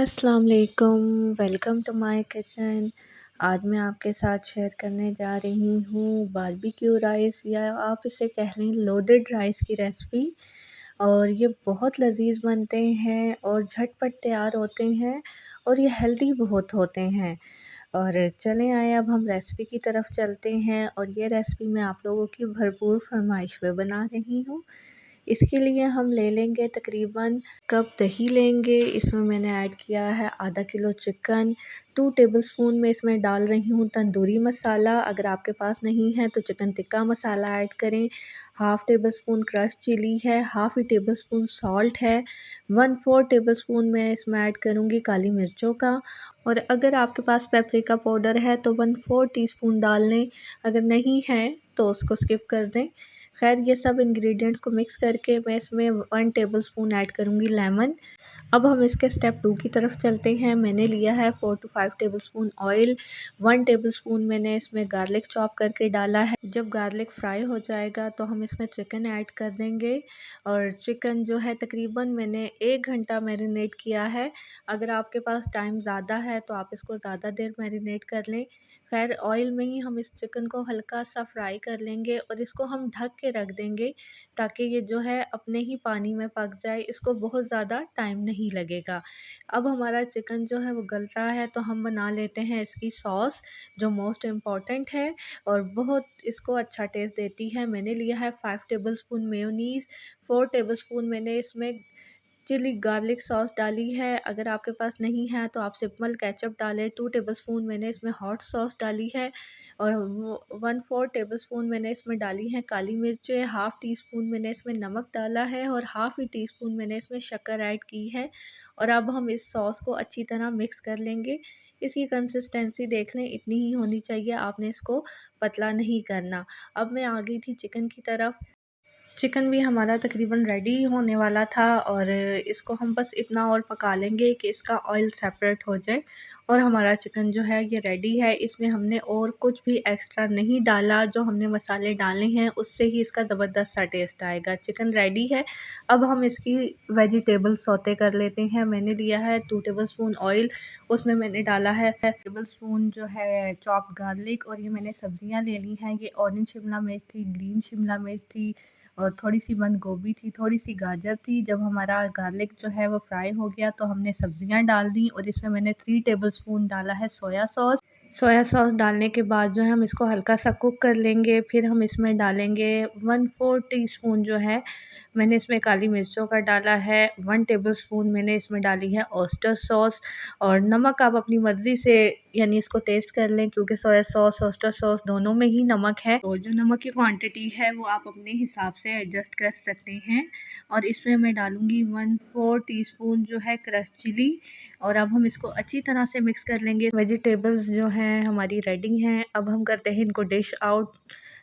अस्सलाम वालेकुम, welcome to my kitchen. आज मैं आपके साथ शेयर करने जा रही हूँ बारबेक्यू राइस या आप इसे कह लें लोडेड राइस की रेसिपी। और ये बहुत लजीज बनते हैं और झटपट तैयार होते हैं और ये हेल्दी बहुत होते हैं। और चलें आए अब हम रेसिपी की तरफ चलते हैं और ये रेसिपी मैं आप लोगों की भरपूर फरमाइश पे बना रही हूँ। इसके लिए हम ले लेंगे तकरीबन कप दही लेंगे। इसमें मैंने ऐड किया है आधा किलो चिकन। 2 टेबलस्पून में इसमें डाल रही हूँ तंदूरी मसाला, अगर आपके पास नहीं है तो चिकन टिक्का मसाला ऐड करें। Half table spoon crush chilli है, हाफ़ ही टेबल स्पून सॉल्ट है। 1/4 टेबल स्पून मैं इसमें ऐड करूँगी काली मिर्चों का। और अगर आपके पास पेपरिका पाउडर है तो 1/4 टीस्पून डाल लें, अगर नहीं है तो उसको स्किप कर दें। खैर ये सब इंग्रेडिएंट्स को मिक्स करके मैं इसमें 1 टेबलस्पून ऐड करूँगी लेमन। अब हम इसके स्टेप 2 की तरफ चलते हैं। मैंने लिया है 4 टू 5 टेबलस्पून ऑयल। 1 टेबलस्पून मैंने इसमें गार्लिक चॉप करके डाला है। जब गार्लिक फ्राई हो जाएगा तो हम इसमें चिकन ऐड कर देंगे। और चिकन जो है तकरीबन मैंने 1 घंटा मैरिनेट किया है। अगर आपके पास टाइम ज़्यादा है तो आप इसको ज़्यादा देर मैरिनेट कर लें। खैर ऑयल में ही हम इस चिकन को हल्का सा फ्राई कर लेंगे और इसको हम ढक के रख देंगे ताकि ये जो है अपने ही पानी में पक जाए, इसको बहुत ज़्यादा टाइम नहीं लगेगा। अब हमारा चिकन जो है वो गलता है तो हम बना लेते हैं इसकी सॉस, जो मोस्ट इम्पॉर्टेंट है और बहुत इसको अच्छा टेस्ट देती है। मैंने लिया है 5 टेबलस्पून मेयोनीज़। 4 टेबलस्पून मैंने इसमें चिली गार्लिक सॉस डाली है। अगर आपके पास नहीं है तो आप सिंपल केचप डालें। 2 टेबलस्पून मैंने इसमें हॉट सॉस डाली है। और 1/4 टेबलस्पून मैंने इसमें डाली है काली मिर्चें। हाफ़ टी स्पून मैंने इसमें नमक डाला है और हाफ़ ही टी स्पून मैंने इसमें शक्कर ऐड की है। और अब हम इस सॉस को अच्छी तरह मिक्स कर लेंगे। इसकी कंसिस्टेंसी देख लें, इतनी ही होनी चाहिए, आपने इसको पतला नहीं करना। अब मैं आ गई थी चिकन की तरफ। चिकन भी हमारा तकरीबन रेडी होने वाला था और इसको हम बस इतना और पका लेंगे कि इसका ऑयल सेपरेट हो जाए और हमारा चिकन जो है ये रेडी है। इसमें हमने और कुछ भी एक्स्ट्रा नहीं डाला, जो हमने मसाले डाले हैं उससे ही इसका ज़बरदस्त सा टेस्ट आएगा। चिकन रेडी है। अब हम इसकी वेजिटेबल सौते कर लेते हैं। मैंने लिया है 2 टेबलस्पून ऑयल, उसमें मैंने डाला है टेबलस्पून जो है चॉप्ड गार्लिक। और ये मैंने सब्जियां ले ली हैं, ये ऑरेंज शिमला मिर्च थी, ग्रीन शिमला मिर्च थी और थोड़ी-सी बंद गोभी थी, थोड़ी-सी गाजर थी। जब हमारा गार्लिक जो है वो फ्राई हो गया तो हमने सब्जियां डाल दी और इसमें मैंने 3 टेबलस्पून डाला है सोया सॉस। सोया सॉस डालने के बाद जो है हम इसको हल्का सा कुक कर लेंगे। फिर हम इसमें डालेंगे 1/4 टीस्पून जो है मैंने इसमें काली मिर्चों का डाला है। 1 टेबलस्पून मैंने इसमें डाली है ऑयस्टर सॉस। और नमक आप अपनी मर्ज़ी से यानी इसको टेस्ट कर लें, क्योंकि सोया सॉस, ऑयस्टर सॉस दोनों में ही नमक है। तो जो नमक की क्वांटिटी है वो आप अपने हिसाब से एडजस्ट कर सकते हैं। और इसमें मैं डालूँगी 1/4 टीस्पून जो है क्रश चिली। और अब हम इसको अच्छी तरह से मिक्स कर लेंगे। वेजिटेबल्स जो हैं हमारी रेडी हैं। अब हम करते हैं इनको डिश आउट।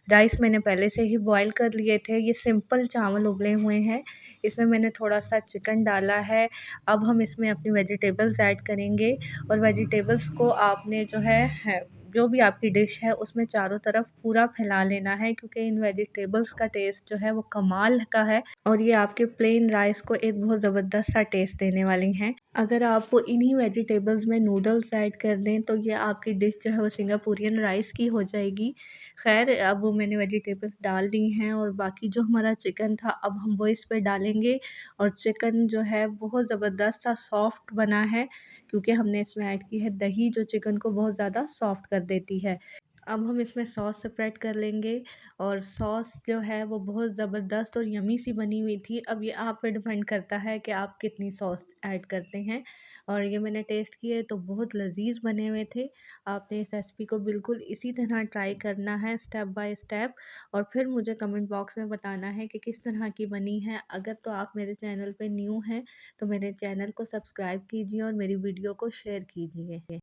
राइस मैंने पहले से ही बॉईल कर लिए थे। ये सिंपल चावल उबले हुए हैं। इसमें मैंने थोड़ा-सा चिकन डाला है। अब हम इसमें अपनी वेजिटेबल्स ऐड करेंगे और वेजिटेबल्स को आपने जो है जो भी आपकी डिश है उसमें चारों तरफ पूरा फैला लेना है, क्योंकि इन वेजिटेबल्स का टेस्ट जो है वो कमाल का है और ये आपके प्लेन राइस को एक बहुत ज़बरदस्त सा टेस्ट देने वाली हैं। अगर आप इन्हीं वेजिटेबल्स में नूडल्स ऐड कर दें तो ये आपकी डिश जो है वो सिंगापुरियन राइस की हो जाएगी। खैर अब मैंने वेजिटेबल्स डाल दी हैं और बाकी जो हमारा चिकन था अब हम वो इस पे डालेंगे। और चिकन जो है बहुत ज़बरदस्त सा सॉफ्ट बना है, क्योंकि हमने इसमें ऐड की है दही, जो चिकन को बहुत ज़्यादा सॉफ्ट कर देती है। अब हम इसमें सॉस सेपरेट कर लेंगे और सॉस जो है वो बहुत ज़बरदस्त और यम्मी सी बनी हुई थी। अब ये आप पे डिपेंड करता है कि आप कितनी सॉस ऐड करते हैं। और ये मैंने टेस्ट किए तो बहुत लजीज बने हुए थे। आपने इस रेसिपी को बिल्कुल इसी तरह ट्राई करना है, स्टेप बाय स्टेप। और फिर मुझे कमेंट बॉक्स में बताना है कि किस तरह की बनी है। अगर तो आप मेरे चैनल पे न्यू हैं तो मेरे चैनल को सब्सक्राइब कीजिए और मेरी वीडियो को शेयर कीजिए।